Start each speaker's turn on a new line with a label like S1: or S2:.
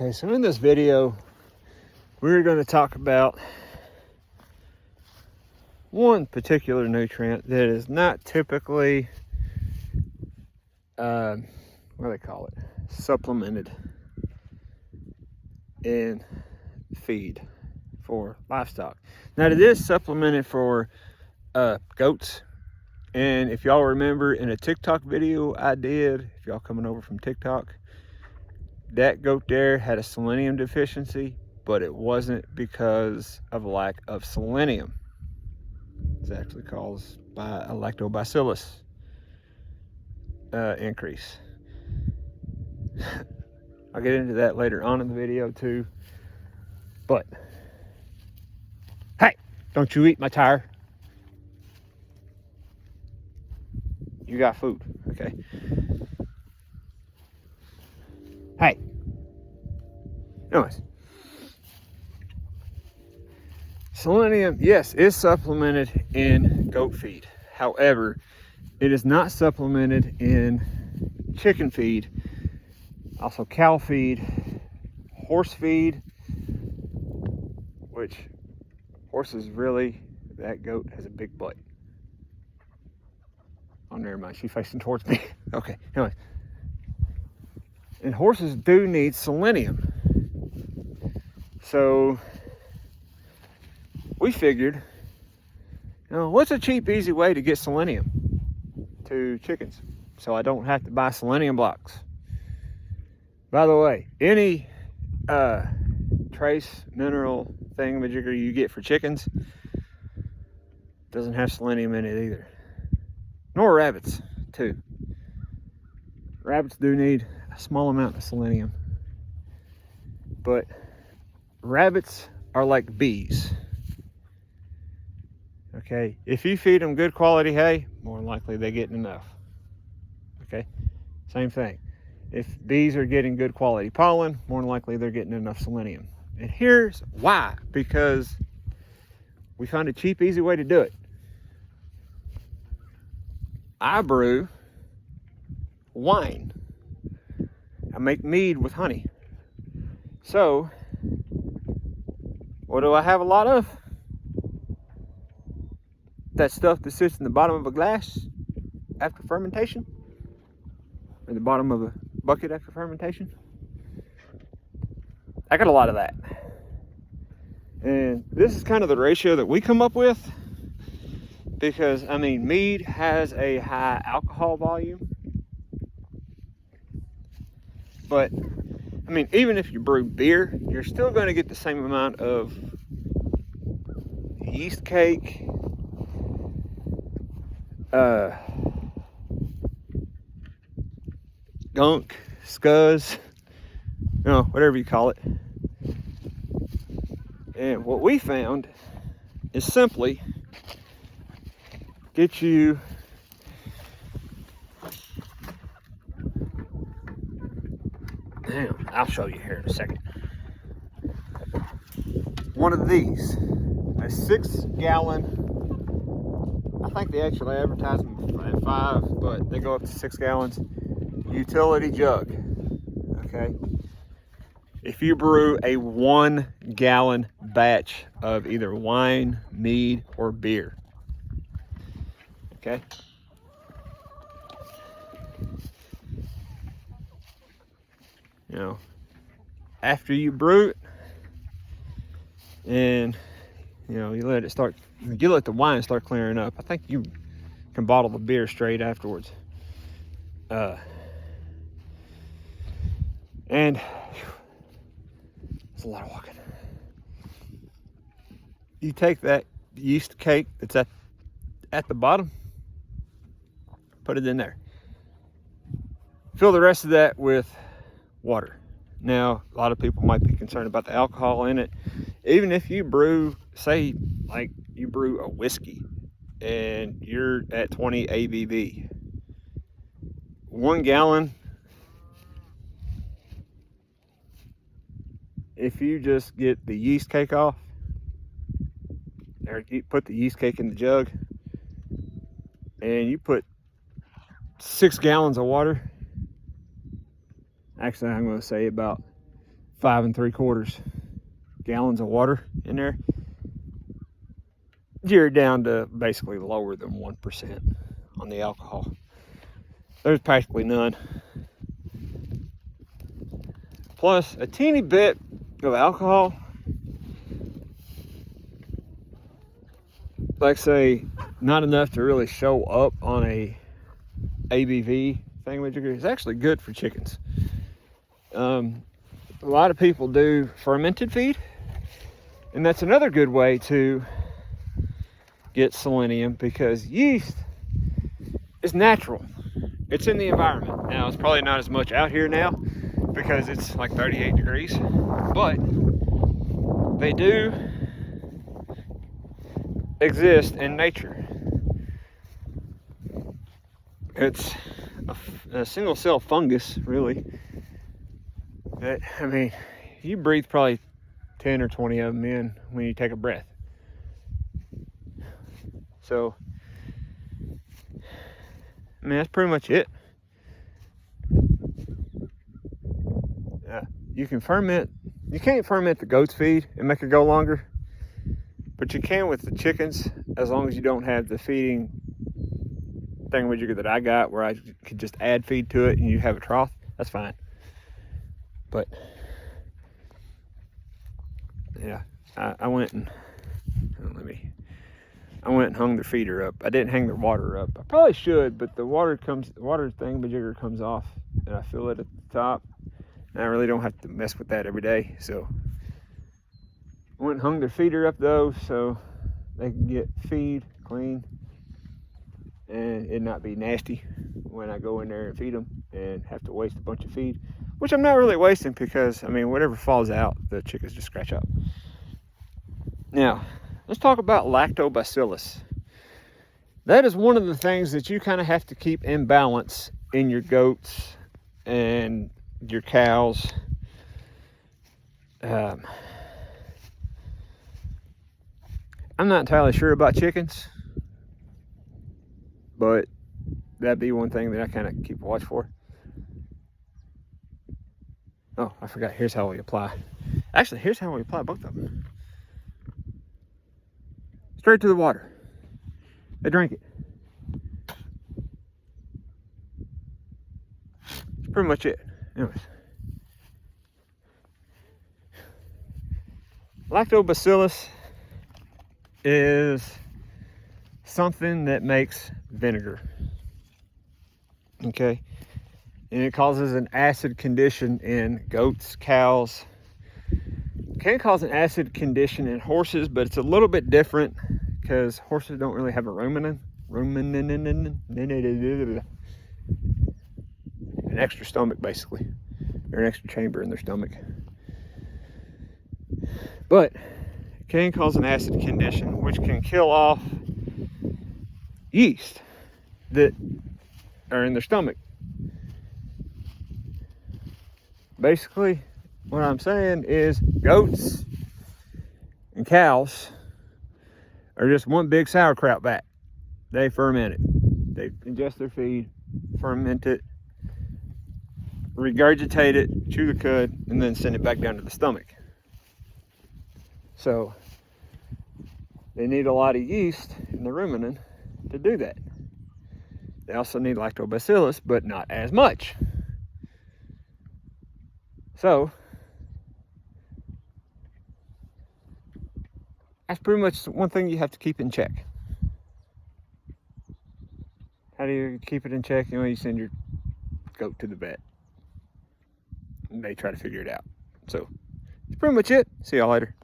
S1: Okay, so in this video, we're going to talk about one particular nutrient that is not typically, what do they call it, supplemented in feed for livestock. Now, it is supplemented for goats. And if y'all remember in a TikTok video I did, if y'all coming over from TikTok, that goat there had a selenium deficiency, but it wasn't because of lack of selenium. It's actually caused by a lactobacillus increase. I'll get into that later on in the video too. But, hey, don't you eat my tire. You got food, okay? Hey. Anyways. Selenium, yes, is supplemented in goat feed. However, it is not supplemented in chicken feed, also cow feed, horse feed, which horses really, that goat has a big butt. Oh, never mind, she's facing towards me. Okay, anyway. And horses do need selenium. So we figured, what's a cheap, easy way to get selenium to chickens so I don't have to buy selenium blocks? By the way, any trace mineral thingamajigger you get for chickens doesn't have selenium in it either. Nor rabbits, too. Rabbits do need a small amount of selenium. But rabbits are like bees. Okay, if you feed them good quality hay, more than likely they're getting enough. Okay, same thing. If bees are getting good quality pollen, more than likely they're getting enough selenium. And here's why: because we found a cheap, easy way to do it. I brew wine. I make mead with honey. So, what do I have a lot of? That stuff that sits in the bottom of a glass after fermentation, or the bottom of a bucket after fermentation. I got a lot of that. And this is kind of the ratio that we come up with, because mead has a high alcohol volume, but even if you brew beer, you're still going to get the same amount of yeast cake, gunk, scuzz, whatever you call it. And what we found is simply get you I'll show you here in a second. One of these, a 6-gallon, I think they actually advertise them at 5, but they go up to 6 gallons, utility jug. Okay, if you brew a 1-gallon batch of either wine, mead, or beer, okay, after you brew it, and you let the wine start clearing up, I think you can bottle the beer straight afterwards. And it's a lot of walking. You take that yeast cake that's at the bottom, put it in there. Fill the rest of that with water. Now, a lot of people might be concerned about the alcohol in it. Even if you brew, say, like you brew a whiskey and you're at 20 ABV, 1 gallon, if you just get the yeast cake off, or you put the yeast cake in the jug, and you put 6 gallons of water, actually I'm going to say about 5 3/4 gallons of water in there, you're down to basically lower than 1% on the alcohol. There's practically none. Plus a teeny bit of alcohol, like say, not enough to really show up on a ABV thingamajigger. It's actually good for chickens. A lot of people do fermented feed, and that's another good way to get selenium, because yeast is natural. It's in the environment. Now, it's probably not as much out here now because it's like 38 degrees, but they do exist in nature. It's a single cell fungus, really. I mean, you breathe probably 10 or 20 of them in when you take a breath. So, I mean, that's pretty much it. You can ferment. You can't ferment the goat's feed and make it go longer, but you can with the chickens, as long as you don't have the feeding thingamajigger that I got, where I could just add feed to it and you have a trough. That's fine. But yeah, I went and hung the feeder up. I didn't hang the water up. I probably should, but the water thingamajigger comes off, and I fill it at the top. And I really don't have to mess with that every day. So I went and hung their feeder up though, so they can get feed clean and it not be nasty when I go in there and feed them and have to waste a bunch of feed, which I'm not really wasting, because I mean, whatever falls out, the chickens just scratch up. Now, let's talk about lactobacillus. That is one of the things that you kind of have to keep in balance in your goats and your cows. I'm not entirely sure about chickens, but that'd be one thing that I kind of keep a watch for. Oh, I forgot. Here's how we apply. Actually, here's how we apply both of them. Straight to the water. They drink it. That's pretty much it. Anyways. Lactobacillus is something that makes vinegar. Okay? And it causes an acid condition in goats, cows. It can cause an acid condition in horses, but it's a little bit different because horses don't really have a an extra stomach, basically, or an extra chamber in their stomach. But it can cause an acid condition, which can kill off yeast that are in their stomach. Basically, what I'm saying is goats and cows are just one big sauerkraut vat. They ferment it. They ingest their feed, ferment it, regurgitate it, chew the cud, and then send it back down to the stomach. So they need a lot of yeast in the rumen to do that. They also need lactobacillus, but not as much. So that's pretty much one thing you have to keep in check. How do you keep it in check? You know, you send your goat to the vet and they try to figure it out. So that's pretty much it. See y'all later.